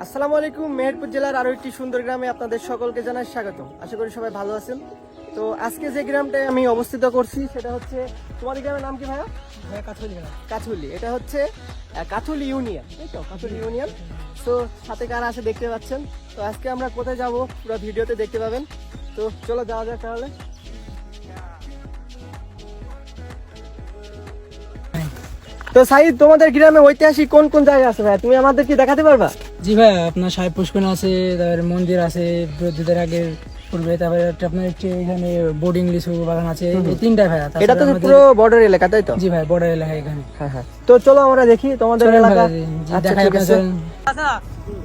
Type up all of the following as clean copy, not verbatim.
আসসালামু আলাইকুম। মেহেরপুর জেলার আরো একটি সুন্দর গ্রামে আপনাদের সকলকে জানাই স্বাগতম। আশা করি সবাই ভালো আছেন। তো আজকে যে গ্রামটায় আমি অবস্থিত করছি সেটা হচ্ছে, তোমাদের গ্রামের নাম কি ভাইয়া? কাছুলি গ্রাম। কাথুলি। এটা হচ্ছে কাথুলি ইউনিয়ন, তাই তো? কাথুলি ইউনিয়ন। তো সাথে কারা আছে দেখতে পাচ্ছেন। তো আজকে আমরা কোথায় যাব পুরো ভিডিওতে দেখতে পাবেন। তো চলো যাওয়া যাক তাহলে। তো সাইদ, তোমাদের গ্রামে ঐতিহাসিক কোন কোন জায়গা আছে ভাই? তুমি আমাদের কি দেখাতে পারবা? জি ভাই, আপনার সাহেব পুষ্কর আছে, তারপরে মন্দির আছে বৌদ্ধদের আগের পূর্বে, তারপরে আপনার একটি এখানে বোর্ডিং লিচু বাগান আছে, এই তিনটা ভাই। এটা তো পুরো বর্ডার এলাকা, তাই তো? জি ভাই, বর্ডার এলাকা এখানে। হ্যাঁ হ্যাঁ। তো চলো আমরা দেখি তোমাদের এলাকা। আচ্ছা ঠিক আছে। আচ্ছা,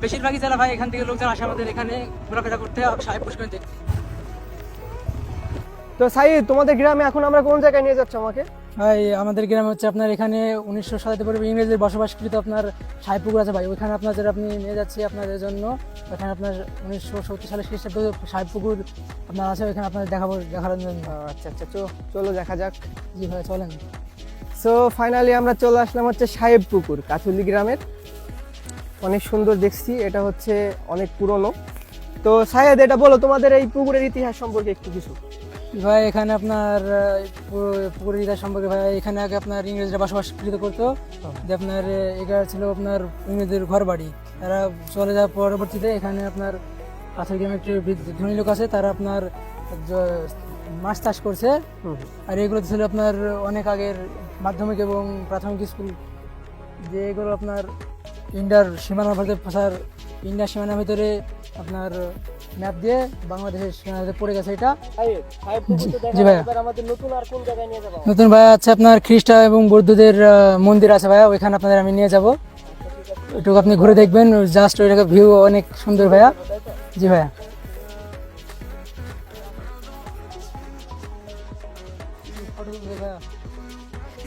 বেশিরভাগই যারা ভাই এখান থেকে লোকজন আসে আমাদের এখানে ঘোরাফেরা করতে সাহেব পুষ্কর দেখতে। তো সাইদ, তোমাদের গ্রামে এখন আমরা কোন জায়গায় নিয়ে যাচ্ছ আমাকে? ভাই আমাদের গ্রামে হচ্ছে আপনার এখানে 1900 সালে পূর্বে ইংরেজদের বসবাসকৃত আপনার সাহেবপুকুর আছে ভাই, ওইখানে আপনাদের আপনি নিয়ে যাচ্ছি আপনাদের জন্য। ওখানে আপনার 1970 সালে খ্রিস্টাব্দে সাহেবপুকুর আপনার আছে, ওইখানে আপনাদের দেখার জন্য। আচ্ছা আচ্ছা, চলো দেখা যাক। জি ভাই চলেন। সো ফাইনালি আমরা চলে আসলাম হচ্ছে সাহেব পুকুর, কাথুলি গ্রামের। অনেক সুন্দর দেখছি, এটা হচ্ছে অনেক পুরনো। তো সাহেদ, এটা বলো তোমাদের এই পুকুরের ইতিহাস সম্পর্কে একটু কিছু। ভাই এখানে আপনার পুকুরের ইতিহাস সম্পর্কে ভাই, এখানে আগে আপনার ইংরেজরা বসবাসকৃত করতো। যে আপনার এটা ছিল আপনার ইংরেজদের ঘর বাড়ি। তারা চলে যাওয়ার পরবর্তীতে এখানে আপনার পাথর গ্রামে একটি ধনী লোক আছে, তারা আপনার মাছ চাষ করছে। আর এগুলো ছিল আপনার অনেক আগের মাধ্যমিক এবং প্রাথমিক স্কুল, যে এগুলো আপনার ইন্ডিয়ার সীমানার ভিতরে প্রসার, ইন্ডিয়ার সীমানার ভিতরে আপনার ম্যাপ দিয়ে বাংলাদেশের সীমানাতে পড়ে গেছে এটা। জি ভাইয়া। আমাদের নতুন আর কোন জায়গায় নিয়ে যাবো? নতুন ভাইয়া আছে আপনার খ্রিস্টান এবং বৌদ্ধদের মন্দির আছে ভাইয়া, ওইখানে আপনাদের আমি নিয়ে যাব। একটু আপনি ঘুরে দেখবেন, জাস্ট ওইটাকে ভিউ অনেক সুন্দর ভাইয়া। জি ভাইয়া।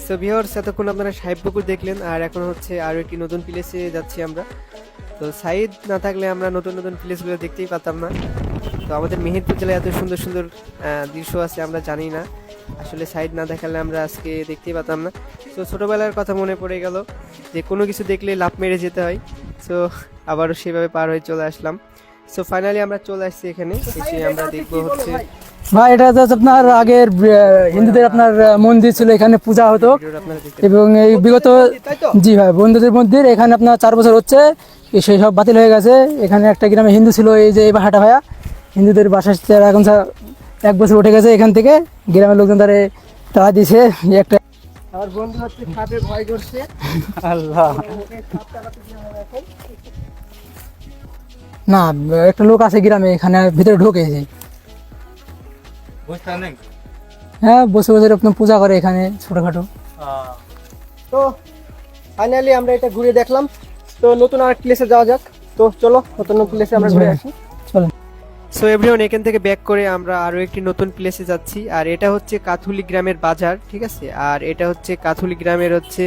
সো ভিউয়ার্স, এতক্ষণ আপনারা সাহেব পুকুর দেখলেন, আর এখন হচ্ছে আরো একটি নতুন প্লেসে যাচ্ছি আমরা। তো সাইদ না থাকলে আমরা নতুন নতুন প্লেসগুলো দেখতেই পারতাম না। তো আমাদের মেহেরপুর জেলায় এত সুন্দর সুন্দর দৃশ্য আছে আমরা জানি না, আসলে সাইড না দেখালে আমরা আজকে দেখতেই পারতাম না। তো ছোটোবেলার কথা মনে পড়ে গেল যে কোনো কিছু দেখলে লাফ মেরে যেতে হয়। সো আবারও সেভাবে পার হয়ে চলে আসলাম। সো ফাইনালি আমরা চলে আসছি এখানে, এসে আমরা দেখবো হচ্ছে ভাই এটা হচ্ছে আপনার আগের হিন্দুদের আপনার মন্দির ছিল, এখানে পূজা হতো। এবং এই বিগত, জি ভাই, বন্ধুদের মন্দির এখানে আপনার 4 বছর হচ্ছে সেই সব বাতিল হয়ে গেছে। এখানে একটা গ্রামে হিন্দু ছিল, এই যে এই বাসাটা ভাইয়া, হিন্দুদের বাসা এখন 1 বছর উঠে গেছে। এখান থেকে গ্রামের লোকজন তারা দিয়েছে একটা। আমার বন্ধু হচ্ছে সাপে ভয় করছে। আল্লাহ না, একটা লোক আছে গ্রামে, এখানে ভিতরে ঢুকেছে। হ্যাঁ, বসে বসে আপনার পূজা করে এখানে ছোটখাটো। তো ফাইনালি আমরা এটা ঘুরে দেখলাম। তো নতুন আরেক প্লেসে যাওয়া যাক। তো চলো নতুন প্লেসে আমরা ঘুরে আসি। চলেন। সো এভরিওয়ান, এখান থেকে ব্যাক করে আমরা আরো একটি নতুন প্লেসে যাচ্ছি, আর এটা হচ্ছে কাথুলি গ্রামের বাজার, ঠিক আছে? আর এটা হচ্ছে কাথুলি গ্রামের হচ্ছে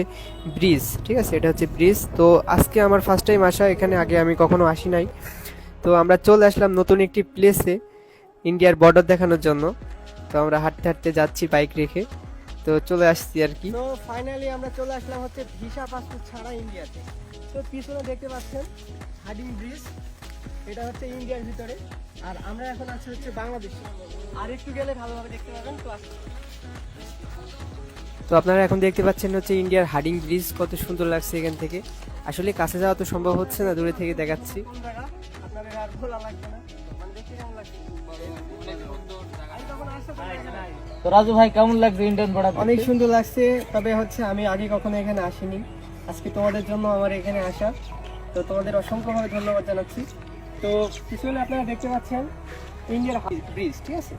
ব্রিজ, ঠিক আছে? এটা হচ্ছে ব্রিজ। তো আজকে আমার ফার্স্ট টাইম আসা এখানে, আগে আমি কখনো আসি নাই। তো আমরা চলে আসলাম নতুন একটি প্লেসে ইন্ডিয়ার বর্ডার দেখানোর জন্য। তো আমরা হাঁটতে হাঁটতে যাচ্ছি বাইক রেখে, তো চলে আসছি আর কি। তো ফাইনালি আমরা চলে আসলাম হচ্ছে ভিসা পাসপোর্ট ছাড়া ইন্ডিয়াতে। তো পিছনে দেখতে পাচ্ছেন হার্ডিং ব্রিজ, এটা হচ্ছে ইন্ডিয়ার ভিতরে, আর আমরা এখন আছি হচ্ছে বাংলাদেশে। আর একটু গেলে ভালোভাবে দেখতে পাবেন। তো আপনারা এখন দেখতে পাচ্ছেন হচ্ছে ইন্ডিয়ার হার্ডিং ব্রিজ, কত সুন্দর লাগছে এখান থেকে। আসলে কাছে যাওয়া তো সম্ভব হচ্ছে না, দূরে থেকে দেখাচ্ছি। তো রাজু ভাই কেমন লাগছে ইন্ডিয়ান বর্ডার? অনেক সুন্দর লাগছে, তবে হচ্ছে আমি আগে কখনো এখানে আসিনি, আজকে তোমাদের জন্য আমার এখানে আসা। তো তোমাদের অসংখ্যভাবে ধন্যবাদ জানাচ্ছি। তো পিছনে আপনারা দেখতে পাচ্ছেন ইন্ডিয়ার ব্রিজ, ঠিক আছে?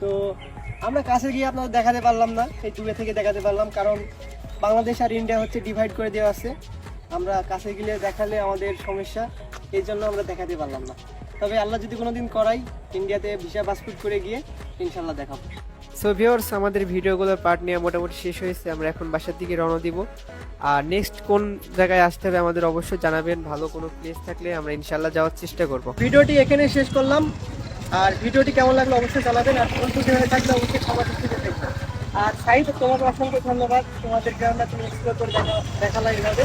তো আমরা কাছে গিয়ে আপনাদের দেখাতে পারলাম না, এই দূরে থেকে দেখাতে পারলাম, কারণ বাংলাদেশ আর ইন্ডিয়া হচ্ছে ডিভাইড করে দেওয়া আছে। আমরা কাছে গেলে দেখালে আমাদের সমস্যা, এই জন্য আমরা দেখাতে পারলাম না। তবে আল্লাহ যদি কোনোদিন করাই, ইন্ডিয়াতে ভিসা পাসপোর্ট করে গিয়ে ইনশাল্লাহ দেখাবো। সো ভিউয়ার্স, আমাদের ভিডিওগুলোর পার্ট নিয়ে মোটামুটি শেষ হয়েছে, আমরা এখন বাসার দিকে রওনা দিব। আর নেক্সট কোন জায়গায় আসতে হবে আমাদের অবশ্যই জানাবেন, ভালো কোনো প্লেস থাকলে আমরা ইনশাল্লাহ যাওয়ার চেষ্টা করব। ভিডিওটি এখানে শেষ করলাম, আর ভিডিওটি কেমন লাগলো অবশ্যই জানাবেন, আর কোন হয়ে থাকলে অবশ্যই সবার থেকে দেখবেন। আর সাইড, তোমাকে অসংখ্য ধন্যবাদ, তোমাদের গ্রামটা তুমি এক্সপ্লোর করে দেখালা এইভাবে।